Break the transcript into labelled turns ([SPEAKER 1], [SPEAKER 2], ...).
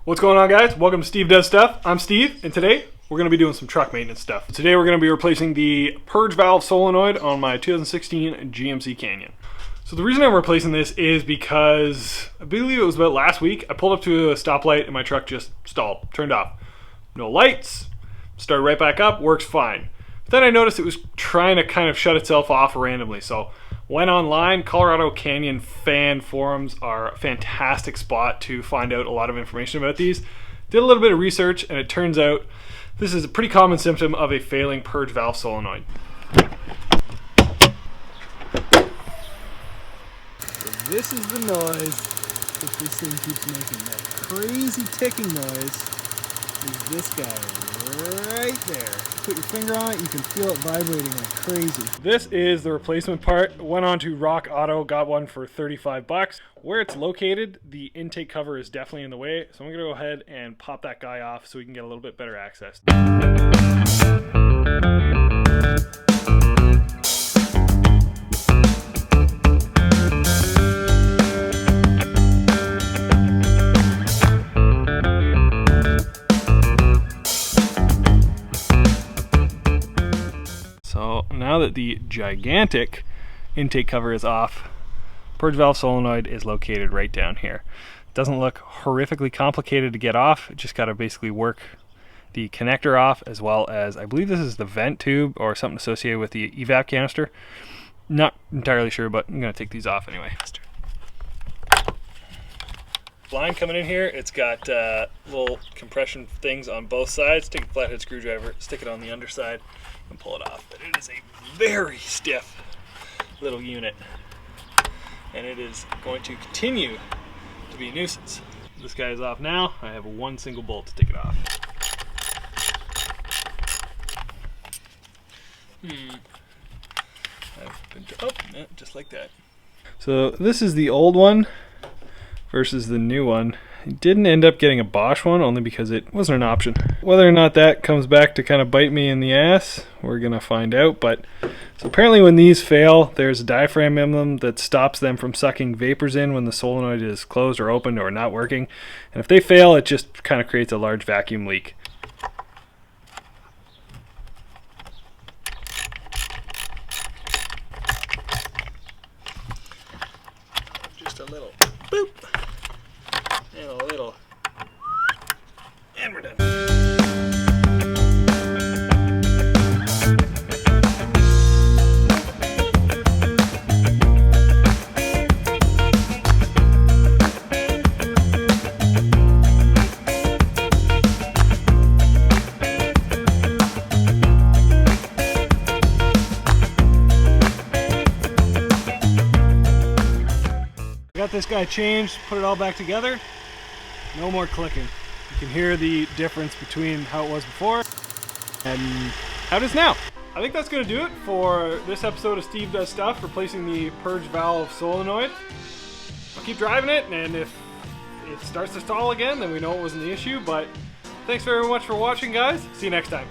[SPEAKER 1] What's going on, guys? Welcome to Steve Does Stuff. I'm Steve, and today we're going to be doing some truck maintenance stuff. Today we're going to be replacing the Purge valve solenoid on my 2016 GMC Canyon. So the reason I'm replacing this is because I believe it was about last week, I pulled up to a stoplight and my truck just stalled, turned off. No lights, started right back up, works fine. But then I noticed it was trying to kind of shut itself off randomly, so went online. Colorado Canyon fan forums are a fantastic spot to find out a lot of information about these. Did a little bit of research, and it turns out this is a pretty common symptom of a failing purge valve solenoid.
[SPEAKER 2] So this is the noise that this thing keeps making. That crazy ticking noise is this guy right there. Put your finger on it, you can feel it vibrating like crazy.
[SPEAKER 1] This is the replacement part. Went on to Rock Auto, got one for 35 bucks. Where it's located, the intake cover is definitely in the way, so I'm gonna go ahead and pop that guy off so we can get a little bit better access. So now that the gigantic intake cover is off, purge valve solenoid is located right down here. Doesn't look horrifically complicated to get off. Just got to basically work the connector off, as well as, I believe this is the vent tube or something associated with the evap canister. Not entirely sure, but I'm going to take these off anyway. Line coming in here, it's got little compression things on both sides. Take a flathead screwdriver, stick it on the underside, and pull it off. But it is a very stiff little unit, and it is going to continue to be a nuisance. This guy is off now. I have one single bolt to take it off. Just like that. So this is the old one versus the new one. I didn't end up getting a Bosch one only because it wasn't an option. Whether or not that comes back to kind of bite me in the ass, we're gonna find out. But so apparently when these fail, there's a diaphragm in them that stops them from sucking vapors in when the solenoid is closed or opened or not working. And if they fail, it just kind of creates a large vacuum leak. Just a little boop. And a little, and we're done. Got this guy changed, put it all back together. No more clicking. You can hear the difference between how it was before and how it is now. I think that's going to do it for this episode of Steve Does Stuff, replacing the purge valve solenoid. I'll keep driving it, and if it starts to stall again, then we know it wasn't the issue. But thanks very much for watching, guys. See you next time.